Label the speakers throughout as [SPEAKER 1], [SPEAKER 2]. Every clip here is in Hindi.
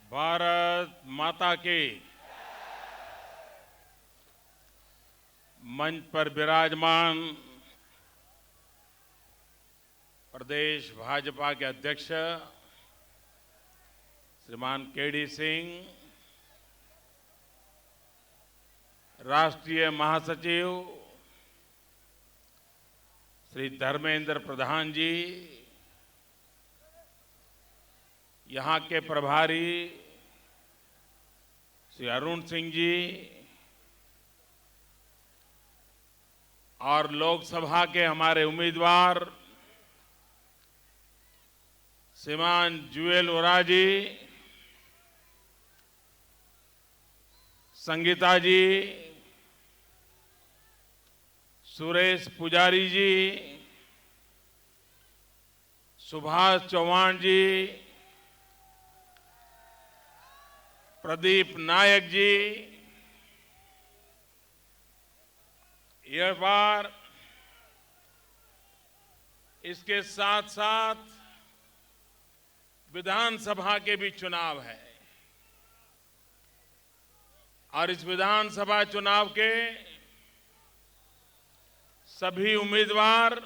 [SPEAKER 1] भारत माता की। मंच पर विराजमान प्रदेश भाजपा के अध्यक्ष श्रीमान केडी सिंह, राष्ट्रीय महासचिव श्री धर्मेंद्र प्रधान जी, यहां के प्रभारी श्री अरुण सिंह जी और लोकसभा के हमारे उम्मीदवार श्रीमान जुएल ओरा जी, संगीता जी, सुरेश पुजारी जी, सुभाष चौहान जी, प्रदीप नायक जी, यह बार इसके साथ साथ विधानसभा के भी चुनाव है और इस विधानसभा चुनाव के सभी उम्मीदवार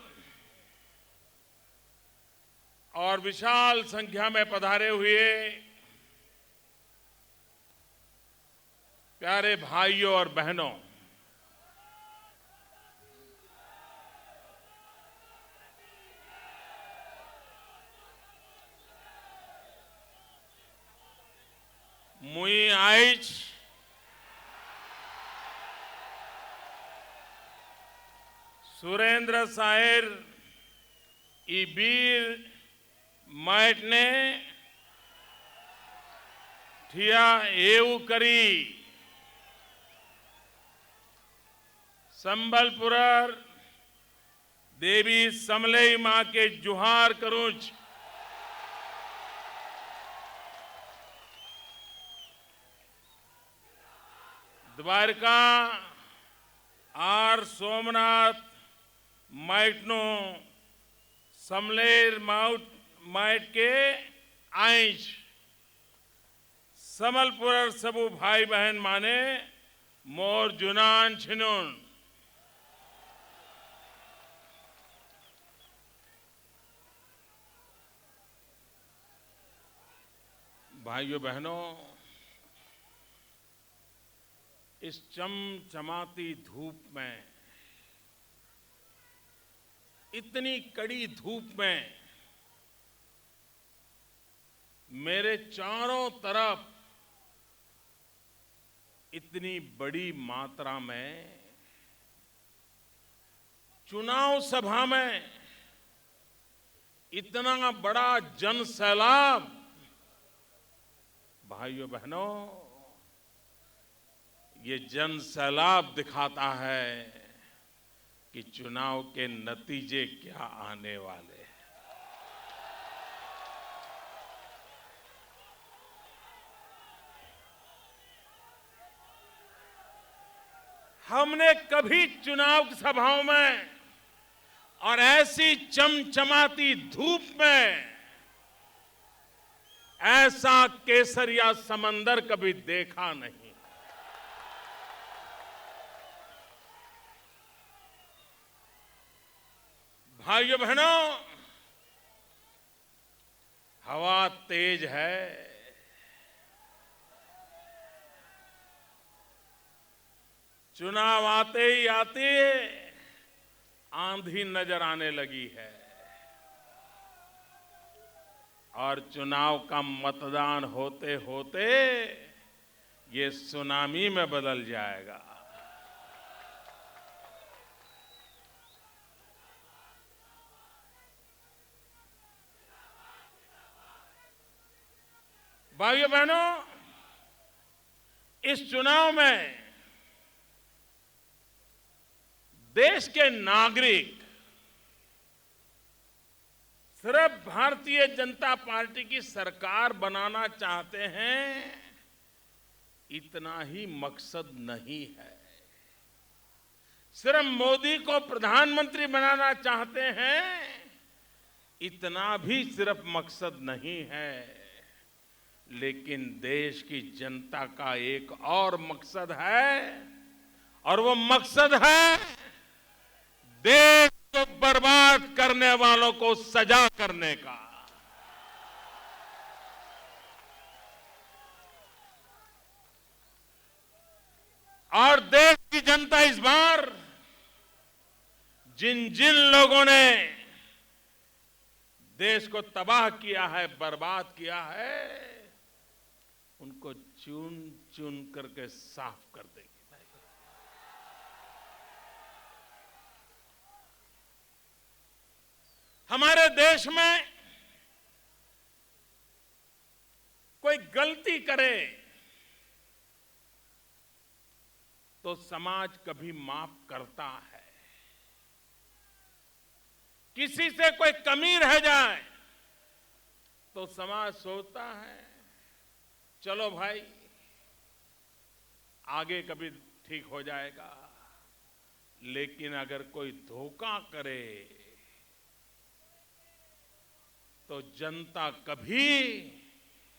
[SPEAKER 1] और विशाल संख्या में पधारे हुए प्यारे भाइयों और बहनों, मुई आइज सुरेंद्र साहेर ई बीर माइट ने ठिया एवं करी संबलपुर देवी समलई मां के जुहार करूच। द्वारका आर सोमनाथ माइटनो समलेर माइट के आइज समलपुर सबू भाई बहन माने मोर जुनान छिनुन। भाइयों बहनों, इस चमचमाती धूप में, इतनी कड़ी धूप में मेरे चारों तरफ इतनी बड़ी मात्रा में चुनाव सभा में इतना बड़ा जन सैलाब, भाइयों बहनों, ये जन सैलाब दिखाता है कि चुनाव के नतीजे क्या आने वाले हैं। हमने कभी चुनाव सभाओं में और ऐसी चमचमाती धूप में ऐसा केसरिया समंदर कभी देखा नहीं। भाइयों बहनों, हवा तेज है, चुनाव आते ही आते आंधी नजर आने लगी है और चुनाव का मतदान होते होते ये सुनामी में बदल जाएगा। भाइयों बहनों, इस चुनाव में देश के नागरिक सिर्फ भारतीय जनता पार्टी की सरकार बनाना चाहते हैं, इतना ही मकसद नहीं है। सिर्फ मोदी को प्रधानमंत्री बनाना चाहते हैं, इतना भी सिर्फ मकसद नहीं है, लेकिन देश की जनता का एक और मकसद है, और वो मकसद है देश को बर्बाद करने वालों को सजा करने का। और देश की जनता इस बार जिन जिन लोगों ने देश को तबाह किया है, बर्बाद किया है, उनको चुन चुन करके साफ कर देगी। हमारे देश में कोई गलती करे तो समाज कभी माफ करता है। किसी से कोई कमी रह जाए तो समाज सोचता है चलो भाई आगे कभी ठीक हो जाएगा। लेकिन अगर कोई धोखा करे तो जनता कभी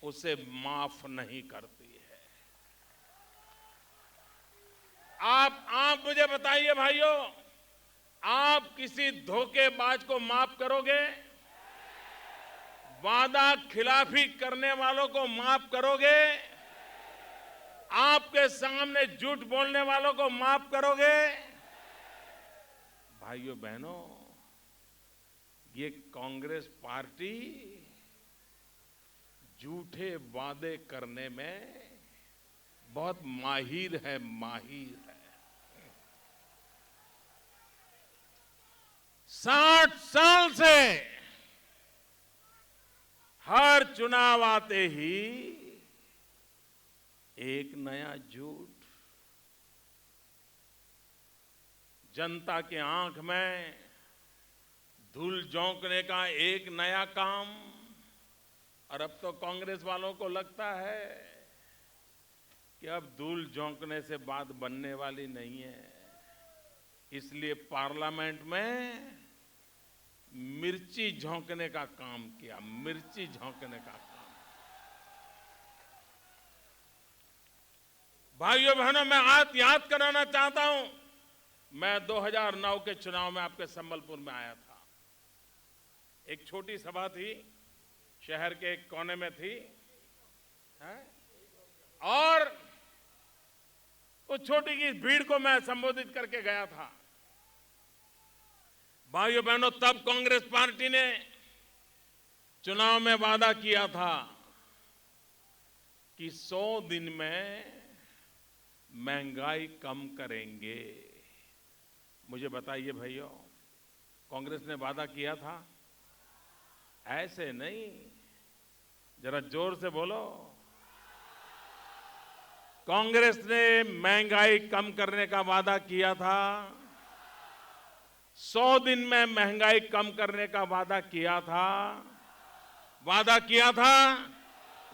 [SPEAKER 1] उसे माफ नहीं करती है। आप मुझे बताइए भाइयों, आप किसी धोखेबाज को माफ करोगे? वादा खिलाफी करने वालों को माफ करोगे? आपके सामने झूठ बोलने वालों को माफ करोगे? भाइयों बहनों, ये कांग्रेस पार्टी झूठे वादे करने में बहुत माहिर है। 60 साल से हर चुनाव आते ही एक नया झूठ, जनता के आंख में धूल झोंकने का एक नया काम। और अब तो कांग्रेस वालों को लगता है कि अब धूल झोंकने से बात बनने वाली नहीं है, इसलिए पार्लियामेंट में मिर्ची झोंकने का काम किया। मिर्ची झोंकने का काम। भाइयों बहनों, मैं आज याद कराना चाहता हूं, मैं 2009 के चुनाव में आपके संबलपुर में आया था। एक छोटी सभा थी, शहर के एक कोने में थी, और उस छोटी की भीड़ को मैं संबोधित करके गया था। भाइयों बहनों, तब कांग्रेस पार्टी ने चुनाव में वादा किया था कि 100 दिन में महंगाई कम करेंगे। मुझे बताइए भाइयों, कांग्रेस ने वादा किया था? ऐसे नहीं, जरा जोर से बोलो। कांग्रेस ने महंगाई कम करने का वादा किया था। 100 दिन में महंगाई कम करने का वादा किया था। वादा किया था,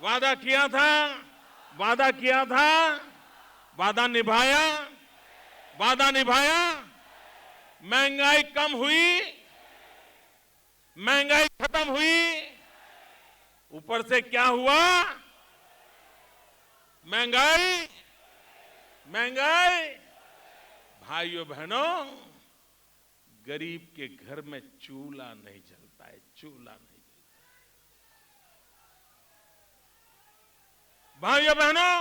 [SPEAKER 1] वादा किया था, वादा किया था, वादा निभाया, वादा निभाया। महंगाई कम हुई, महंगाई खत्म हुई। ऊपर से क्या हुआ? महंगाई, महंगाई। भाइयों बहनों, गरीब के घर में चूल्हा नहीं जलता है, चूल्हा नहीं जलता। भाइयों बहनों,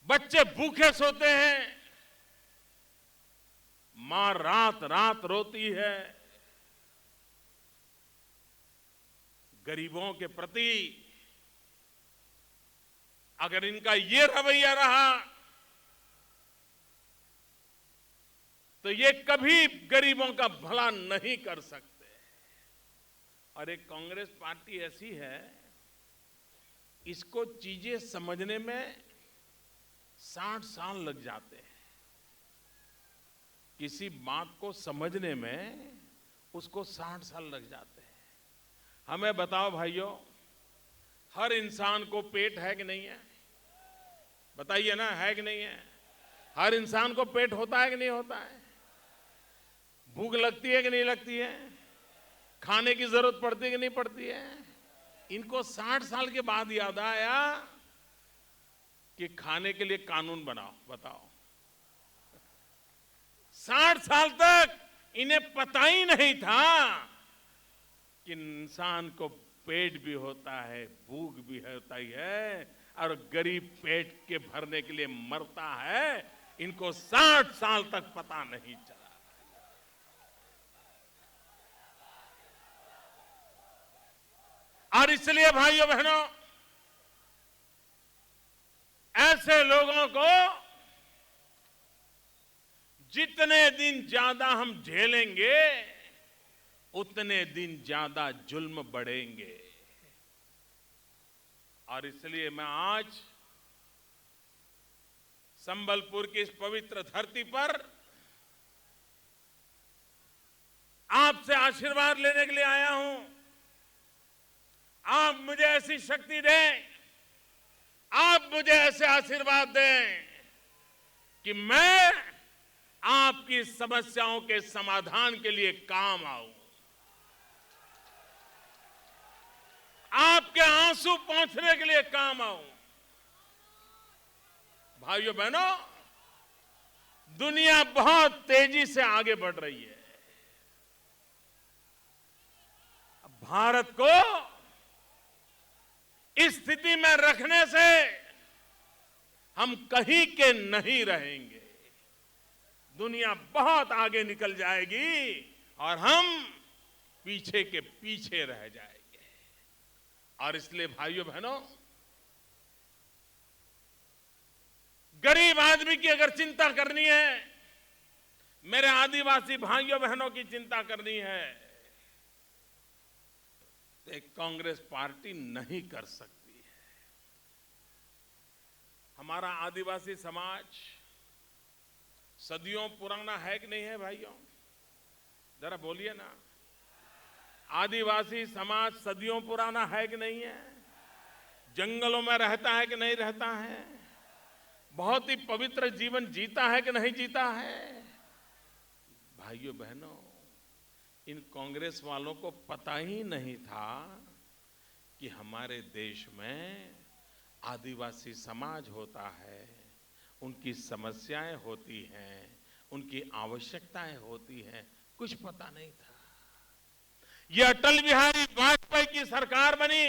[SPEAKER 1] बच्चे भूखे सोते हैं, मां रात रात रोती है। गरीबों के प्रति अगर इनका ये रवैया रहा तो ये कभी गरीबों का भला नहीं कर सकते। और एक कांग्रेस पार्टी ऐसी है, इसको चीजें समझने में 60 साल लग जाते हैं। किसी बात को समझने में उसको 60 साल लग जाते हैं। हमें बताओ भाइयों, हर इंसान को पेट है कि नहीं है? बताइए ना, है कि नहीं है? हर इंसान को पेट होता है कि नहीं होता है? भूख लगती है कि नहीं लगती है? खाने की जरूरत पड़ती है कि नहीं पड़ती है? इनको 60 साल के बाद याद आया कि खाने के लिए कानून बनाओ। बताओ, 60 साल तक इन्हें पता ही नहीं था कि इंसान को पेट भी होता है, भूख भी होता ही है, और गरीब पेट के भरने के लिए मरता है। इनको 60 साल तक पता नहीं चला। और इसलिए भाइयों बहनों, ऐसे लोगों को जितने दिन ज्यादा हम झेलेंगे, उतने दिन ज्यादा जुल्म बढ़ेंगे। और इसलिए मैं आज संबलपुर की इस पवित्र धरती पर आपसे आशीर्वाद लेने के लिए आया हूं। आप मुझे ऐसी शक्ति दें, आप मुझे ऐसे आशीर्वाद दें कि मैं आपकी समस्याओं के समाधान के लिए काम आऊं, आपके आंसू पहुंचने के लिए काम आऊं। भाइयों बहनों, दुनिया बहुत तेजी से आगे बढ़ रही है। भारत को इस स्थिति में रखने से हम कहीं के नहीं रहेंगे। दुनिया बहुत आगे निकल जाएगी और हम पीछे के पीछे रह जाएंगे। और इसलिए भाइयों बहनों, गरीब आदमी की अगर चिंता करनी है, मेरे आदिवासी भाइयों बहनों की चिंता करनी है, तो एक कांग्रेस पार्टी नहीं कर सकती है। हमारा आदिवासी समाज सदियों पुराना है कि नहीं है भाइयों? जरा बोलिए ना। आदिवासी समाज सदियों पुराना है कि नहीं है? जंगलों में रहता है कि नहीं रहता है? बहुत ही पवित्र जीवन जीता है कि नहीं जीता है? भाइयों बहनों, इन कांग्रेस वालों को पता ही नहीं था कि हमारे देश में आदिवासी समाज होता है, उनकी समस्याएं होती हैं, उनकी आवश्यकताएं होती हैं। कुछ पता नहीं था। यह अटल बिहारी वाजपेयी की सरकार बनी,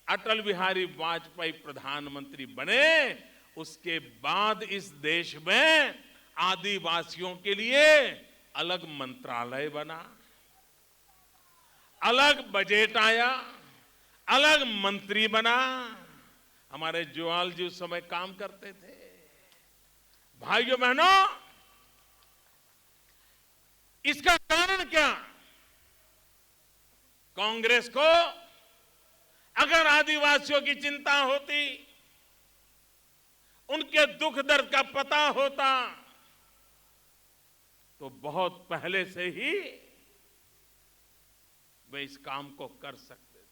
[SPEAKER 1] अटल बिहारी वाजपेयी प्रधानमंत्री बने, उसके बाद इस देश में आदिवासियों के लिए अलग मंत्रालय बना, अलग बजट आया, अलग मंत्री बना। हमारे जोआल जी उस समय काम करते थे। भाइयों बहनों, इसका कारण क्या? कांग्रेस को अगर आदिवासियों की चिंता होती, उनके दुख दर्द का पता होता, तो बहुत पहले से ही वे इस काम को कर सकते थे।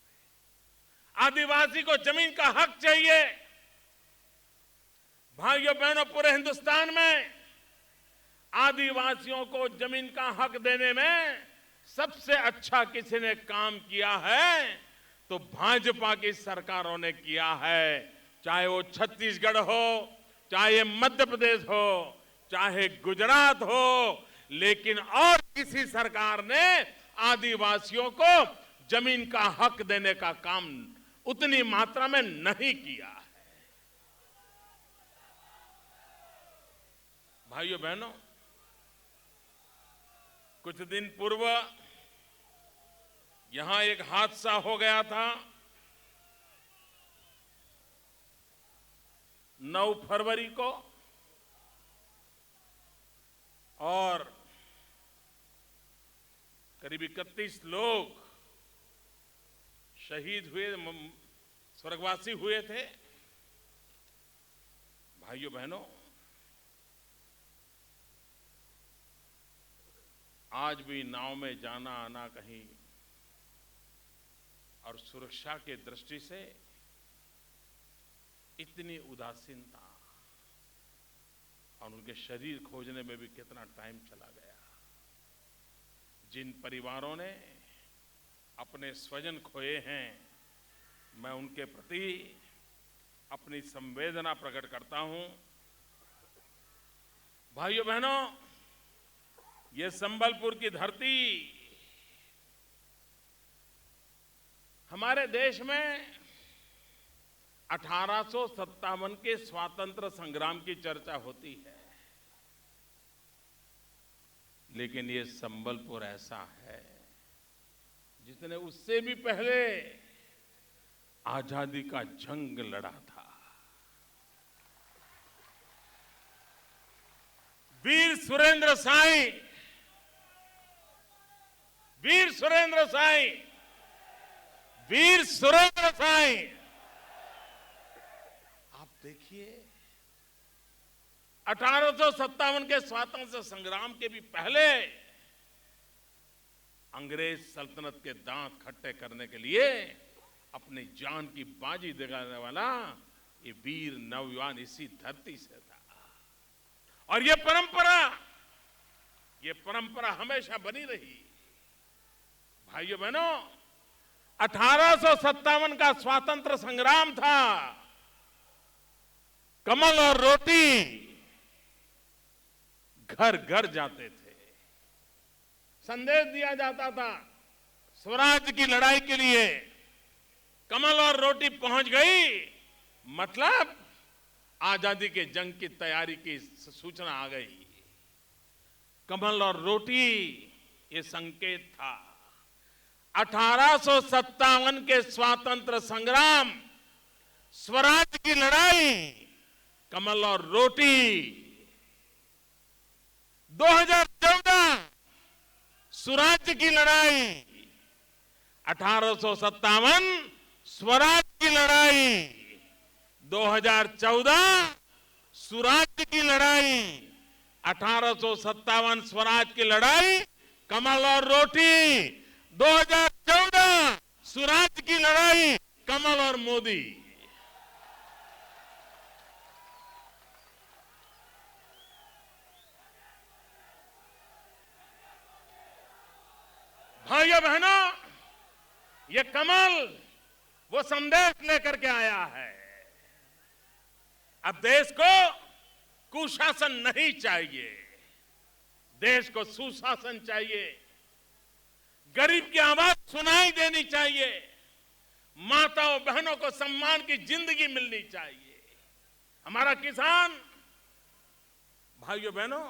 [SPEAKER 1] आदिवासी को जमीन का हक चाहिए। भाइयों बहनों, पूरे हिंदुस्तान में आदिवासियों को जमीन का हक देने में सबसे अच्छा किसी ने काम किया है तो भाजपा की सरकारों ने किया है। चाहे वो छत्तीसगढ़ हो, चाहे मध्य प्रदेश हो, चाहे गुजरात हो, लेकिन और किसी सरकार ने आदिवासियों को जमीन का हक देने का काम उतनी मात्रा में नहीं किया है। भाइयों बहनों, कुछ दिन पूर्व यहां एक हादसा हो गया था। 9 फरवरी को, और करीब 31 लोग शहीद हुए, स्वर्गवासी हुए थे। भाइयों बहनों, आज भी नाव में जाना आना कहीं और सुरक्षा के दृष्टि से इतनी उदासीनता, और उनके शरीर खोजने में भी कितना टाइम चला गया। जिन परिवारों ने अपने स्वजन खोए हैं, मैं उनके प्रति अपनी संवेदना प्रकट करता हूं। भाइयों बहनों, ये संबलपुर की धरती हमारे देश में 1857 के स्वातंत्र संग्राम की चर्चा होती है, लेकिन ये संबलपुर ऐसा है जिसने उससे भी पहले आजादी का जंग लड़ा था। वीर सुरेंद्र साईं, वीर सुरेंद्र साईं, वीर सुरेंद्र साईं, आप देखिए 1857 के स्वातंत्र्य संग्राम के भी पहले अंग्रेज सल्तनत के दांत खट्टे करने के लिए अपनी जान की बाजी दिखाने वाला ये वीर नौजवान इसी धरती से था। और ये परंपरा हमेशा बनी रही। भाइयों बहनों, 1857 का स्वातंत्र्य संग्राम था। कमल और रोटी घर घर जाते थे, संदेश दिया जाता था स्वराज की लड़ाई के लिए। कमल और रोटी पहुंच गई, मतलब आजादी के जंग की तैयारी की सूचना आ गई। कमल और रोटी ये संकेत था। 1857 के स्वातंत्र्य संग्राम, स्वराज की लड़ाई, कमल और रोटी। 2014 स्वराज की लड़ाई, 1857 स्वराज की लड़ाई, 2014 स्वराज की लड़ाई, 1857 स्वराज की लड़ाई, कमल और रोटी। 2014 स्वराज की लड़ाई, कमल और मोदी। भाइयों बहनों, ये कमल वो संदेश लेकर के आया है। अब देश को कुशासन नहीं चाहिए, देश को सुशासन चाहिए। गरीब की आवाज सुनाई देनी चाहिए, माताओं बहनों को सम्मान की जिंदगी मिलनी चाहिए। हमारा किसान, भाइयों बहनों,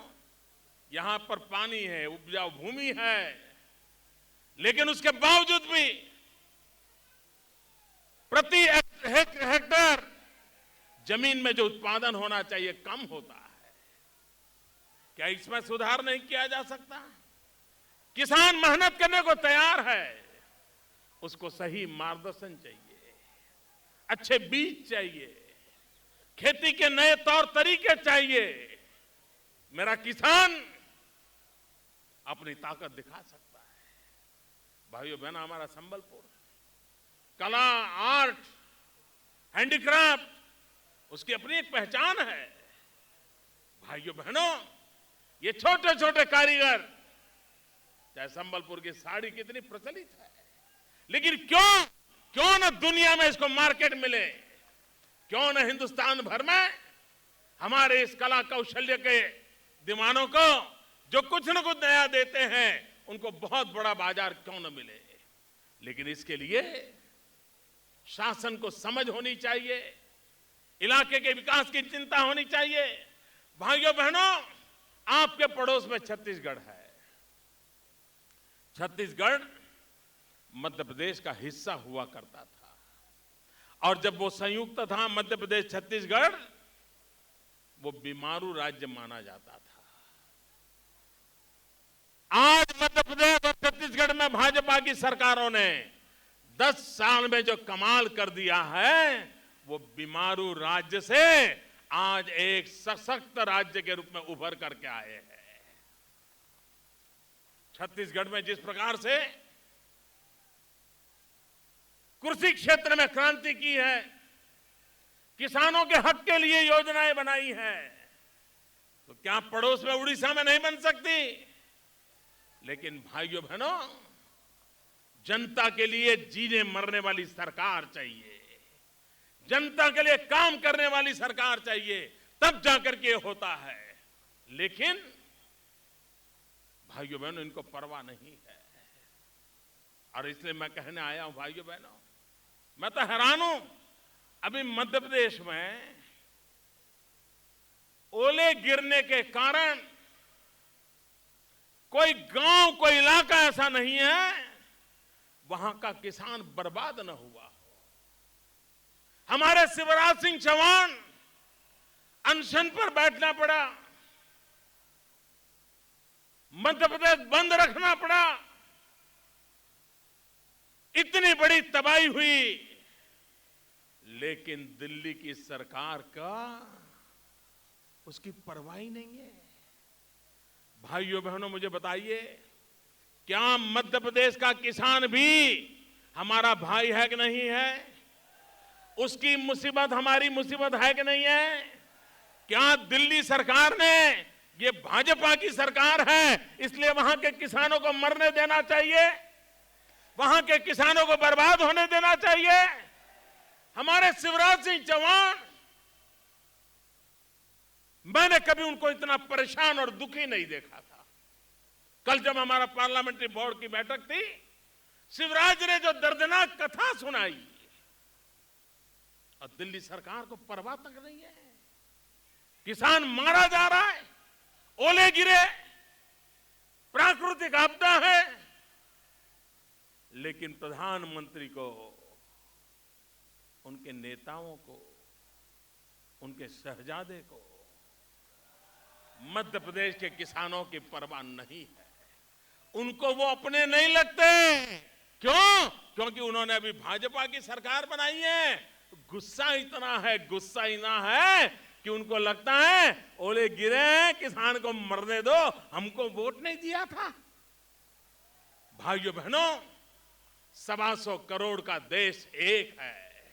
[SPEAKER 1] यहां पर पानी है, उपजाऊ भूमि है, लेकिन उसके बावजूद भी प्रति हेक्टेयर जमीन में जो उत्पादन होना चाहिए कम होता है। क्या इसमें सुधार नहीं किया जा सकता? किसान मेहनत करने को तैयार है, उसको सही मार्गदर्शन चाहिए, अच्छे बीज चाहिए, खेती के नए तौर तरीके चाहिए। मेरा किसान अपनी ताकत दिखा सकता है। भाइयों बहनों, हमारा संबलपुर कला, आर्ट, हैंडीक्राफ्ट, उसकी अपनी एक पहचान है। भाइयों बहनों, ये छोटे छोटे कारीगर, चाहे संबलपुर की साड़ी कितनी प्रचलित है, लेकिन क्यों न दुनिया में इसको मार्केट मिले, क्यों न हिंदुस्तान भर में हमारे इस कला कौशल्य के दीवानों को जो कुछ न कुछ नया देते हैं, उनको बहुत बड़ा बाजार क्यों न मिले। लेकिन इसके लिए शासन को समझ होनी चाहिए, इलाके के विकास की चिंता होनी चाहिए। भाइयों बहनों, आपके पड़ोस में छत्तीसगढ़ है। छत्तीसगढ़ मध्य प्रदेश का हिस्सा हुआ करता था, और जब वो संयुक्त था मध्य प्रदेश छत्तीसगढ़, वो बीमारू राज्य माना जाता था। आज मध्य प्रदेश और छत्तीसगढ़ में भाजपा की सरकारों ने 10 साल में जो कमाल कर दिया है, वो बीमारू राज्य से आज एक सशक्त राज्य के रूप में उभर करके आए हैं। छत्तीसगढ़ में जिस प्रकार से कृषि क्षेत्र में क्रांति की है, किसानों के हक के लिए योजनाएं बनाई हैं, तो क्या पड़ोस में उड़ीसा में नहीं बन सकती? लेकिन भाइयों बहनों, जनता के लिए जीने मरने वाली सरकार चाहिए, जनता के लिए काम करने वाली सरकार चाहिए, तब जाकर के होता है। लेकिन भाइयों बहनों, इनको परवाह नहीं है। और इसलिए मैं कहने आया हूं भाइयों बहनों, मैं तो हैरान हूं। अभी मध्य प्रदेश में ओले गिरने के कारण कोई गांव, कोई इलाका ऐसा नहीं है वहां का किसान बर्बाद न हुआ हो। हमारे शिवराज सिंह चौहान अनशन पर बैठना पड़ा, मध्य प्रदेश बंद रखना पड़ा, इतनी बड़ी तबाही हुई, लेकिन दिल्ली की सरकार का उसकी परवाह ही नहीं है। भाइयों बहनों, मुझे बताइए, क्या मध्य प्रदेश का किसान भी हमारा भाई है कि नहीं है? उसकी मुसीबत हमारी मुसीबत है कि नहीं है? क्या दिल्ली सरकार ने, ये भाजपा की सरकार है इसलिए वहां के किसानों को मरने देना चाहिए, वहां के किसानों को बर्बाद होने देना चाहिए? हमारे शिवराज सिंह चौहान, मैंने कभी उनको इतना परेशान और दुखी नहीं देखा था। कल जब हमारा पार्लियामेंट्री बोर्ड की बैठक थी, शिवराज ने जो दर्दनाक कथा सुनाई, और दिल्ली सरकार को परवाह तक नहीं है। किसान मारा जा रहा है, ओले गिरे, प्राकृतिक आपदा है, लेकिन प्रधानमंत्री को, उनके नेताओं को, उनके शहजादे को मध्य प्रदेश के किसानों की परवाह नहीं है। उनको वो अपने नहीं लगते। क्यों? क्योंकि उन्होंने अभी भाजपा की सरकार बनाई है। गुस्सा इतना है, गुस्सा इतना है कि उनको लगता है ओले गिरे, किसान को मरने दो, हमको वोट नहीं दिया था। भाइयों बहनों, 125 करोड़ का देश एक है,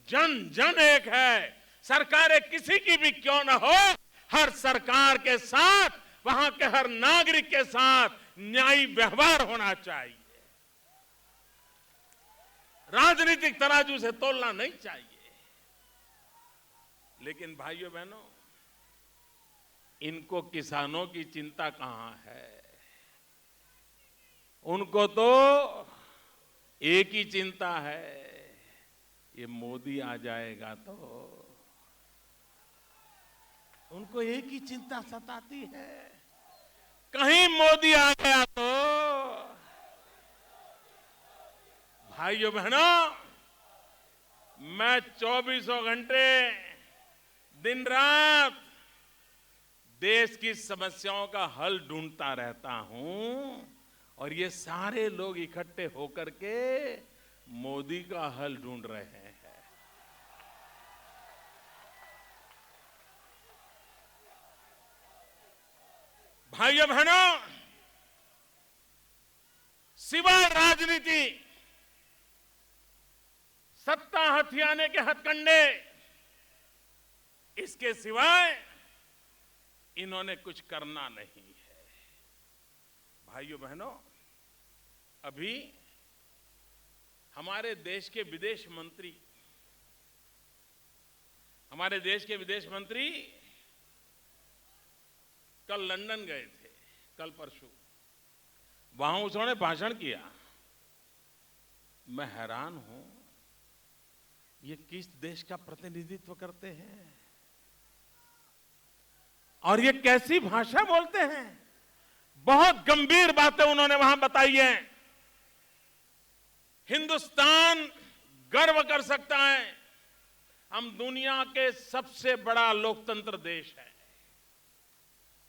[SPEAKER 1] जन जन एक है। सरकारें किसी की भी क्यों ना हो, हर सरकार के साथ, वहां के हर नागरिक के साथ न्यायी व्यवहार होना चाहिए। राजनीतिक तराजू से तोलना नहीं चाहिए। लेकिन भाइयों बहनों, इनको किसानों की चिंता कहां है? उनको तो एक ही चिंता है, ये मोदी आ जाएगा तो। उनको एक ही चिंता सताती है, कहीं मोदी आ गया तो। भाइयों बहनों, मैं 24 घंटे दिन रात देश की समस्याओं का हल ढूंढता रहता हूं, और ये सारे लोग इकट्ठे होकर के मोदी का हल ढूंढ रहे हैं। भाइयों बहनों, सिवाय राजनीति, सत्ता हथियाने के हथकंडे, इसके सिवाय इन्होंने कुछ करना नहीं है। भाइयों बहनों, अभी हमारे देश के विदेश मंत्री कल लंदन गए थे, कल परसों। वहां उन्होंने भाषण किया। मैं हैरान हूं, ये किस देश का प्रतिनिधित्व करते हैं और ये कैसी भाषा बोलते हैं। बहुत गंभीर बातें उन्होंने वहां बताई हैं। हिंदुस्तान गर्व कर सकता है, हम दुनिया के सबसे बड़ा लोकतंत्र देश है,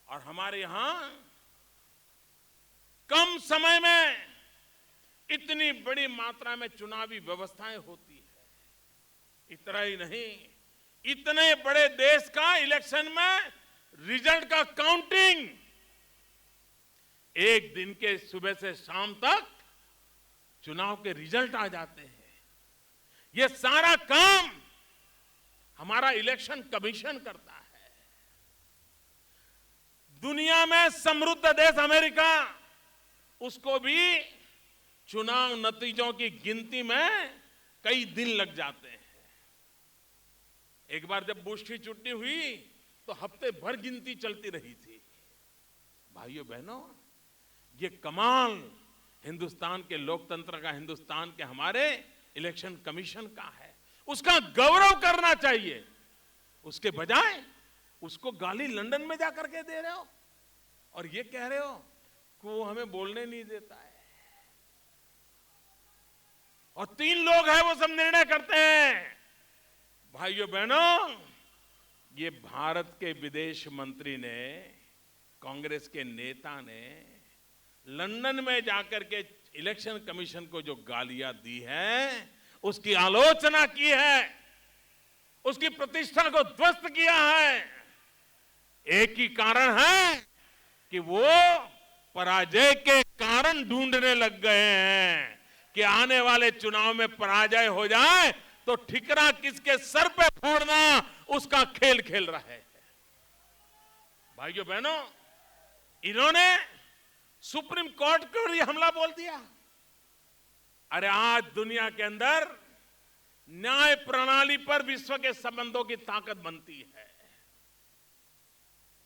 [SPEAKER 1] और हमारे यहां कम समय में इतनी बड़ी मात्रा में चुनावी व्यवस्थाएं होती है। इतना ही नहीं, इतने बड़े देश का इलेक्शन में रिजल्ट का काउंटिंग एक दिन के सुबह से शाम तक चुनाव के रिजल्ट आ जाते हैं। यह सारा काम हमारा इलेक्शन कमीशन करता है। दुनिया में समृद्ध देश अमेरिका, उसको भी चुनाव नतीजों की गिनती में कई दिन लग जाते हैं। एक बार जब बुश की छुट्टी हुई तो हफ्ते भर गिनती चलती रही थी। भाइयों बहनों, ये कमाल हिंदुस्तान के लोकतंत्र का, हिंदुस्तान के हमारे इलेक्शन कमीशन का है। उसका गौरव करना चाहिए। उसके बजाय उसको गाली लंदन में जाकर के दे रहे हो और ये कह रहे हो कि वो हमें बोलने नहीं देता है। और 3 लोग हैं, वो सब निर्णय करते हैं। भाइयों बहनों, ये भारत के विदेश मंत्री ने, कांग्रेस के नेता ने लंदन में जाकर के इलेक्शन कमीशन को जो गालियां दी है, उसकी आलोचना की है, उसकी प्रतिष्ठा को ध्वस्त किया है। एक ही कारण है कि वो पराजय के कारण ढूंढने लग गए हैं कि आने वाले चुनाव में पराजय हो जाए तो ठिकरा किसके सर पे फोड़ना, उसका खेल खेल रहे हैं। भाइयों बहनों, इन्होंने सुप्रीम कोर्ट को ये हमला बोल दिया। अरे आज दुनिया के अंदर न्याय प्रणाली पर विश्व के संबंधों की ताकत बनती है।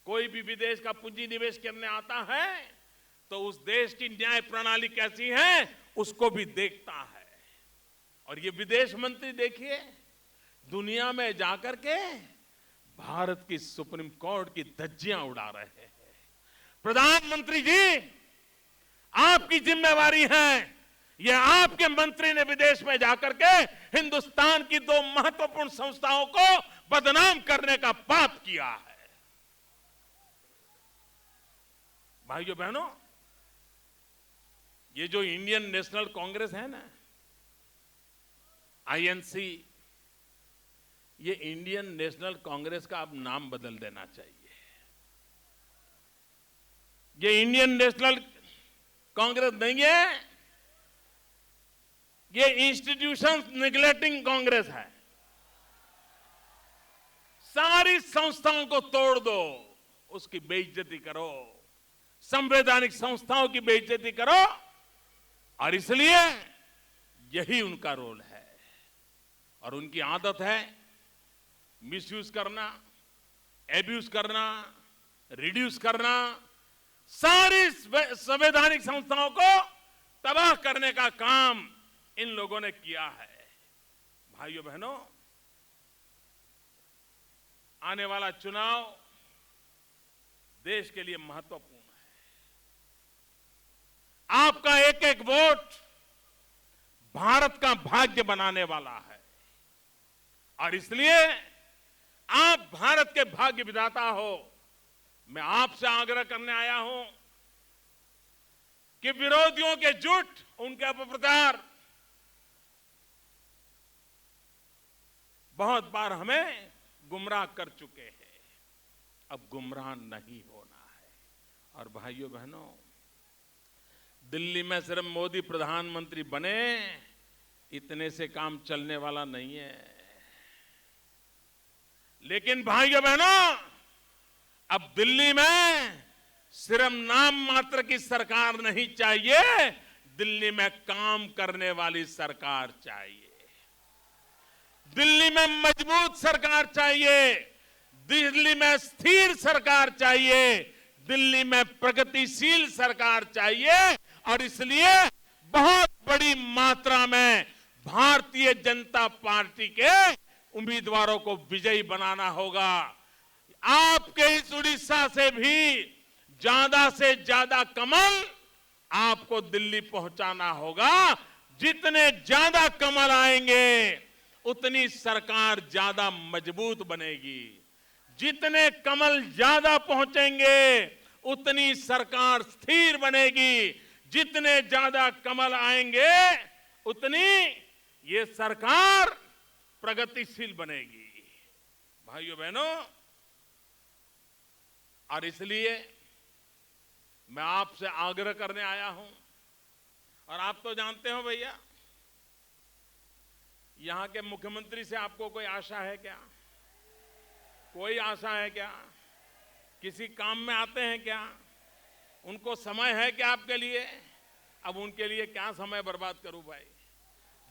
[SPEAKER 1] कोई भी विदेश का पूंजी निवेश करने आता है तो उस देश की न्याय प्रणाली कैसी है उसको भी देखता है। और ये विदेश मंत्री देखिए, दुनिया में जाकर के भारत की सुप्रीम कोर्ट की धज्जियां उड़ा रहे हैं। प्रधानमंत्री जी, आपकी जिम्मेवारी है। यह आपके मंत्री ने विदेश में जाकर के हिंदुस्तान की 2 महत्वपूर्ण संस्थाओं को बदनाम करने का पाप किया है। भाइयों बहनों, ये जो इंडियन नेशनल कांग्रेस है ना, आईएनसी, ये इंडियन नेशनल कांग्रेस का अब नाम बदल देना चाहिए। ये इंडियन नेशनल कांग्रेस नहीं है, ये इंस्टीट्यूशंस निगलेक्टिंग कांग्रेस है। सारी संस्थाओं को तोड़ दो, उसकी बेइज्जती करो, संवैधानिक संस्थाओं की बेइज्जती करो। और इसलिए यही उनका रोल है। और उनकी आदत है मिसयूज करना, एब्यूज करना, रिड्यूस करना, सारी संवैधानिक संस्थाओं को तबाह करने का काम इन लोगों ने किया है। भाइयों बहनों, आने वाला चुनाव देश के लिए महत्वपूर्ण है। आपका एक एक वोट भारत का भाग्य बनाने वाला है। और इसलिए आप भारत के भाग्य विधाता हो। मैं आपसे आग्रह करने आया हूं कि विरोधियों के झूठ, उनके अपप्रचार बहुत बार हमें गुमराह कर चुके हैं। अब गुमराह नहीं होना है। और भाइयों बहनों, दिल्ली में सिर्फ मोदी प्रधानमंत्री बने इतने से काम चलने वाला नहीं है। लेकिन भाइयों बहनों, अब दिल्ली में सिर्फ नाम मात्र की सरकार नहीं चाहिए, दिल्ली में काम करने वाली सरकार चाहिए। दिल्ली में मजबूत सरकार चाहिए, दिल्ली में स्थिर सरकार चाहिए, दिल्ली में प्रगतिशील सरकार चाहिए। और इसलिए बहुत बड़ी मात्रा में भारतीय जनता पार्टी के उम्मीदवारों को विजयी बनाना होगा। आपके इस उड़ीसा से भी ज्यादा कमल आपको दिल्ली पहुंचाना होगा। जितने ज्यादा कमल आएंगे उतनी सरकार ज्यादा मजबूत बनेगी। जितने कमल ज्यादा पहुंचेंगे उतनी सरकार स्थिर बनेगी। जितने ज्यादा कमल आएंगे उतनी ये सरकार प्रगतिशील बनेगी। भाइयों बहनों, और इसलिए मैं आपसे आग्रह करने आया हूं। और आप तो जानते हो भैया, यहां के मुख्यमंत्री से आपको कोई आशा है क्या? कोई आशा है क्या? किसी काम में आते हैं क्या? उनको समय है क्या आपके लिए? अब उनके लिए क्या समय बर्बाद करूं भाई?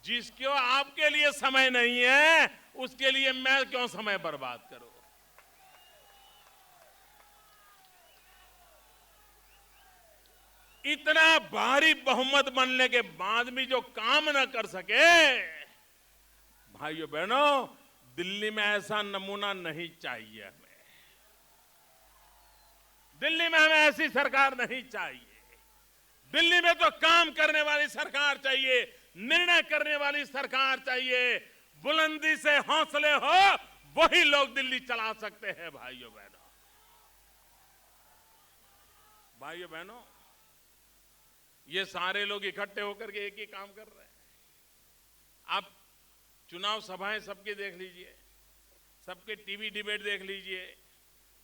[SPEAKER 1] जिसको आपके लिए समय नहीं है उसके लिए मैं क्यों समय बर्बाद करूं? इतना भारी बहुमत बनने के बाद भी जो काम न कर सके, भाइयों बहनों, दिल्ली में ऐसा नमूना नहीं चाहिए हमें। दिल्ली में हमें ऐसी सरकार नहीं चाहिए। दिल्ली में तो काम करने वाली सरकार चाहिए, निर्णय करने वाली सरकार चाहिए। बुलंदी से हौसले हो, वही लोग दिल्ली चला सकते हैं। भाइयों बहनों, भाइयों बहनों, ये सारे लोग इकट्ठे होकर के एक ही काम कर रहे हैं। आप चुनाव सभाएं सबकी देख लीजिए, सबके टीवी डिबेट देख लीजिए,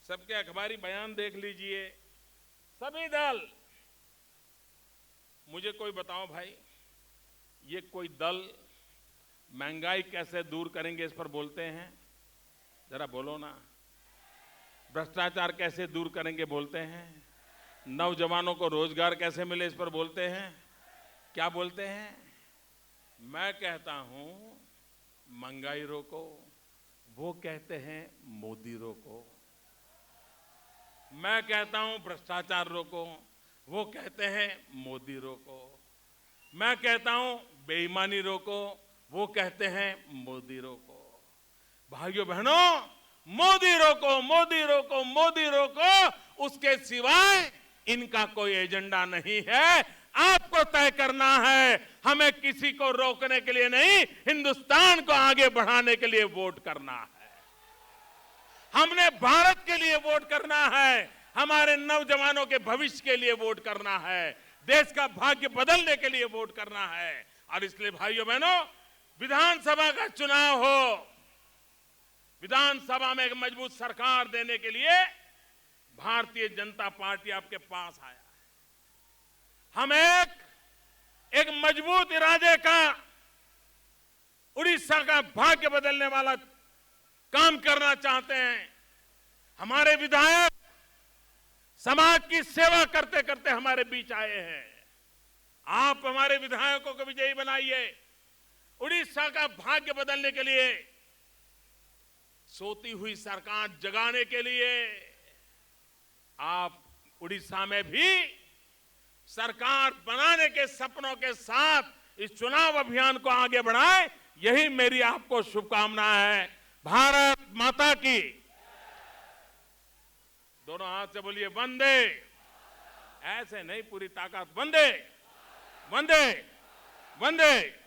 [SPEAKER 1] सबके अखबारी बयान देख लीजिए, सभी दल। मुझे कोई बताओ भाई, ये कोई दल महंगाई कैसे दूर करेंगे इस पर बोलते हैं? जरा बोलो ना। भ्रष्टाचार कैसे दूर करेंगे बोलते हैं? नौजवानों को रोजगार कैसे मिले इस पर बोलते हैं? क्या बोलते हैं? मैं कहता हूं महंगाई रोको, वो कहते हैं मोदी रोको। मैं कहता हूं भ्रष्टाचार रोको, वो कहते हैं मोदी रोको। मैं कहता हूं बेईमानी रोको, वो कहते हैं मोदी रोको। भाइयों बहनों, मोदी रोको, मोदी रोको, मोदी रोको, उसके सिवाय इनका कोई एजेंडा नहीं है। आपको तय करना है। हमें किसी को रोकने के लिए नहीं, हिंदुस्तान को आगे बढ़ाने के लिए वोट करना है। हमने भारत के लिए वोट करना है, हमारे नौजवानों के भविष्य के लिए वोट करना है, देश का भाग्य बदलने के लिए वोट करना है। और इसलिए भाइयों बहनों, विधानसभा का चुनाव हो, विधानसभा में एक मजबूत सरकार देने के लिए भारतीय जनता पार्टी आपके पास आया है। हम एक मजबूत इरादे का, उड़ीसा का भाग्य बदलने वाला काम करना चाहते हैं। हमारे विधायक समाज की सेवा करते करते हमारे बीच आए हैं। आप हमारे विधायकों को विजयी बनाइए। उड़ीसा का भाग्य बदलने के लिए, सोती हुई सरकार जगाने के लिए आप उड़ीसा में भी सरकार बनाने के सपनों के साथ इस चुनाव अभियान को आगे बढ़ाएं। यही मेरी आपको शुभकामना है। भारत माता की। दोनों हाथ से बोलिए वंदे। ऐसे नहीं, पूरी ताकत। वंदे वंदे वंदे।